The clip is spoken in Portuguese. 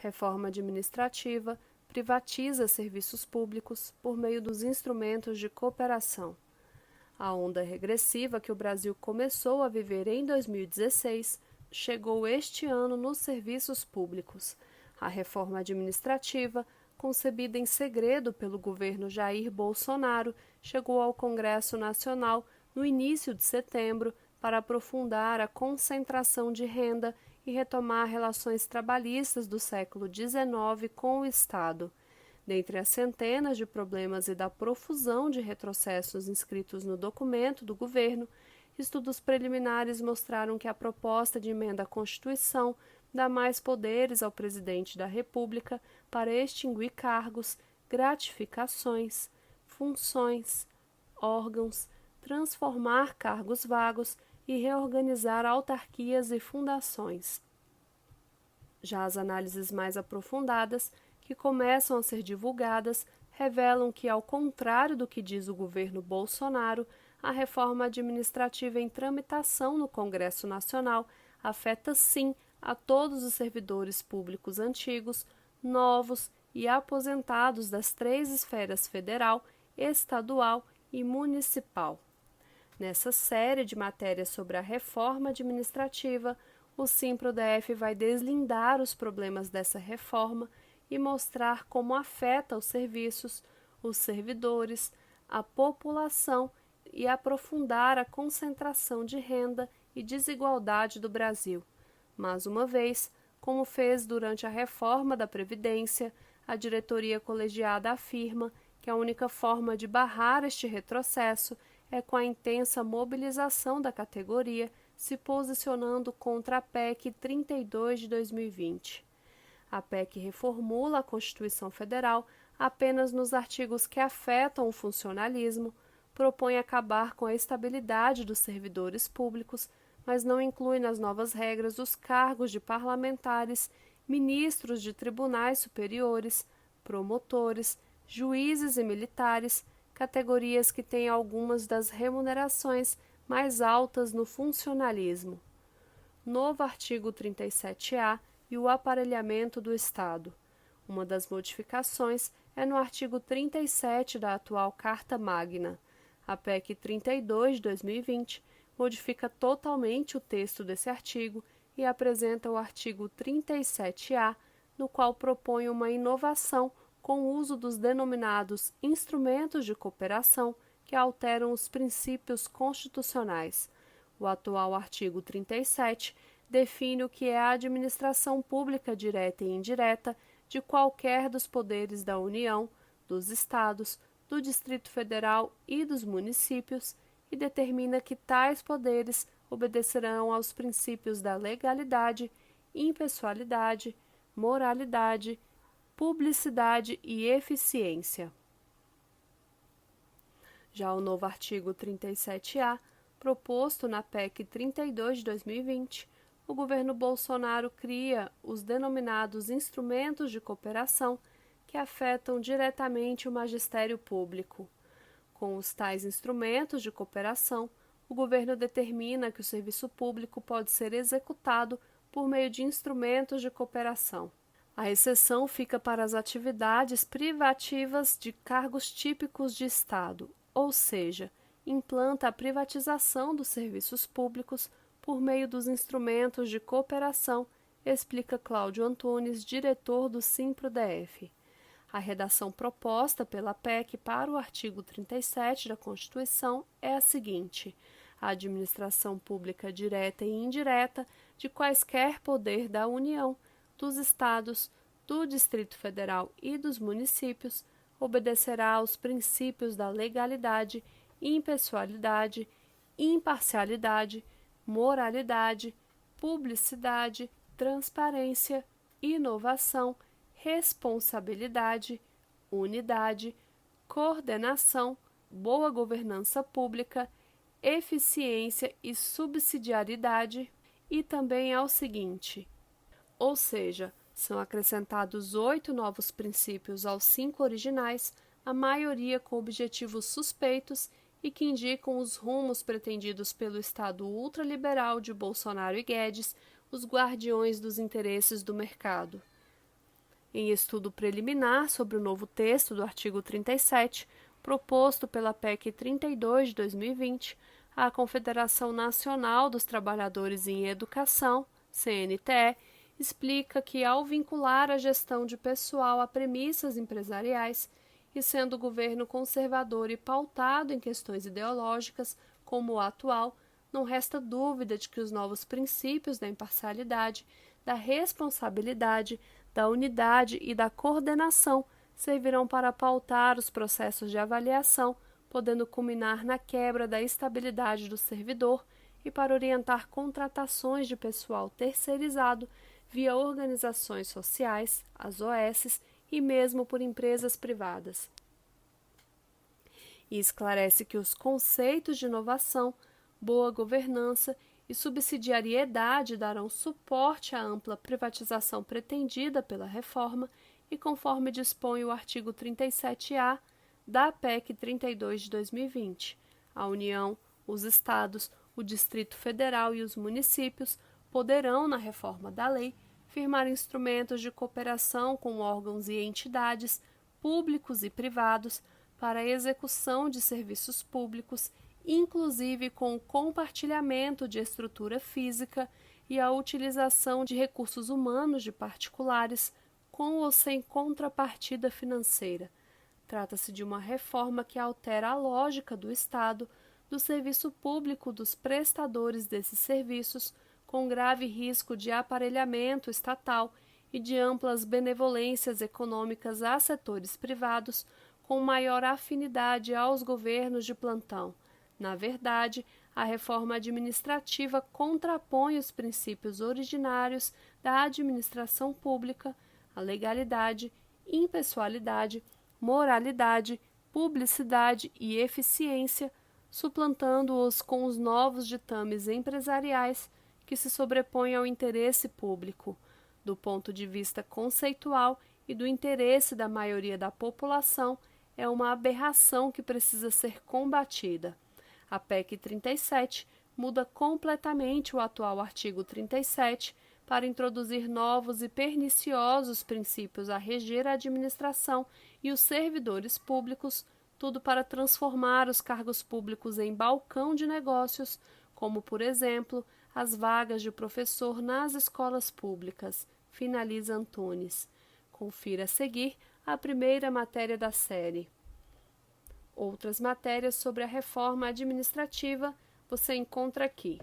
Reforma administrativa privatiza serviços públicos por meio dos instrumentos de cooperação. A onda regressiva que o Brasil começou a viver em 2016 chegou este ano nos serviços públicos. A reforma administrativa, concebida em segredo pelo governo Jair Bolsonaro, chegou ao Congresso Nacional no início de setembro para aprofundar a concentração de renda e retomar relações trabalhistas do século XIX com o Estado. Dentre as centenas de problemas e da profusão de retrocessos inscritos no documento do governo, estudos preliminares mostraram que a proposta de emenda à Constituição dá mais poderes ao presidente da República para extinguir cargos, gratificações, funções, órgãos, transformar cargos vagos e reorganizar autarquias e fundações. Já as análises mais aprofundadas, que começam a ser divulgadas, revelam que, ao contrário do que diz o governo Bolsonaro, a reforma administrativa em tramitação no Congresso Nacional afeta sim a todos os servidores públicos antigos, novos e aposentados das três esferas federal, estadual e municipal. Nessa série de matérias sobre a reforma administrativa, o Simpro-DF vai deslindar os problemas dessa reforma e mostrar como afeta os serviços, os servidores, a população e aprofundar a concentração de renda e desigualdade do Brasil. Mais uma vez, como fez durante a reforma da Previdência, a diretoria colegiada afirma que a única forma de barrar este retrocesso é com a intensa mobilização da categoria, se posicionando contra a PEC 32 de 2020. A PEC reformula a Constituição Federal apenas nos artigos que afetam o funcionalismo, propõe acabar com a estabilidade dos servidores públicos, mas não inclui nas novas regras os cargos de parlamentares, ministros de tribunais superiores, promotores, juízes e militares, categorias que têm algumas das remunerações mais altas no funcionalismo. Novo artigo 37A e o aparelhamento do Estado. Uma das modificações é no artigo 37 da atual Carta Magna. A PEC 32 de 2020 modifica totalmente o texto desse artigo e apresenta o artigo 37A, no qual propõe uma inovação com o uso dos denominados instrumentos de cooperação que alteram os princípios constitucionais. O atual artigo 37 define o que é a administração pública direta e indireta de qualquer dos poderes da União, dos Estados, do Distrito Federal e dos municípios e determina que tais poderes obedecerão aos princípios da legalidade, impessoalidade, moralidade, publicidade e eficiência. Já o novo artigo 37A, proposto na PEC 32 de 2020, o governo Bolsonaro cria os denominados instrumentos de cooperação que afetam diretamente o magistério público. Com os tais instrumentos de cooperação, o governo determina que o serviço público pode ser executado por meio de instrumentos de cooperação. A exceção fica para as atividades privativas de cargos típicos de Estado, ou seja, implanta a privatização dos serviços públicos por meio dos instrumentos de cooperação, explica Cláudio Antunes, diretor do Simpro-DF. A redação proposta pela PEC para o artigo 37 da Constituição é a seguinte: a administração pública direta e indireta de quaisquer poder da União, dos Estados, do Distrito Federal e dos municípios obedecerá aos princípios da legalidade, impessoalidade, imparcialidade, moralidade, publicidade, transparência, inovação, responsabilidade, unidade, coordenação, boa governança pública, eficiência e subsidiariedade, e também ao seguinte, ou seja, são acrescentados 8 novos princípios aos 5 originais, a maioria com objetivos suspeitos e que indicam os rumos pretendidos pelo Estado ultraliberal de Bolsonaro e Guedes, os guardiões dos interesses do mercado. Em estudo preliminar sobre o novo texto do artigo 37, proposto pela PEC 32 de 2020, a Confederação Nacional dos Trabalhadores em Educação, CNTE, explica que, ao vincular a gestão de pessoal a premissas empresariais, e sendo o governo conservador e pautado em questões ideológicas, como o atual, não resta dúvida de que os novos princípios da imparcialidade, da responsabilidade, da unidade e da coordenação servirão para pautar os processos de avaliação, podendo culminar na quebra da estabilidade do servidor e para orientar contratações de pessoal terceirizado via organizações sociais, as OS, e mesmo por empresas privadas. E esclarece que os conceitos de inovação, boa governança e subsidiariedade darão suporte à ampla privatização pretendida pela reforma e conforme dispõe o artigo 37A da PEC 32 de 2020. A União, os Estados, o Distrito Federal e os municípios poderão, na reforma da lei, firmar instrumentos de cooperação com órgãos e entidades públicos e privados para a execução de serviços públicos, inclusive com o compartilhamento de estrutura física e a utilização de recursos humanos de particulares, com ou sem contrapartida financeira. Trata-se de uma reforma que altera a lógica do Estado, do serviço público dos prestadores desses serviços, com grave risco de aparelhamento estatal e de amplas benevolências econômicas a setores privados, com maior afinidade aos governos de plantão. Na verdade, a reforma administrativa contrapõe os princípios originários da administração pública, a legalidade, impessoalidade, moralidade, publicidade e eficiência, suplantando-os com os novos ditames empresariais que se sobrepõem ao interesse público, do ponto de vista conceitual e do interesse da maioria da população, é uma aberração que precisa ser combatida. A PEC 37 muda completamente o atual artigo 37 para introduzir novos e perniciosos princípios a reger a administração e os servidores públicos, tudo para transformar os cargos públicos em balcão de negócios, como, por exemplo, as vagas de professor nas escolas públicas, finaliza Antunes. Confira a seguir a primeira matéria da série. Outras matérias sobre a reforma administrativa você encontra aqui.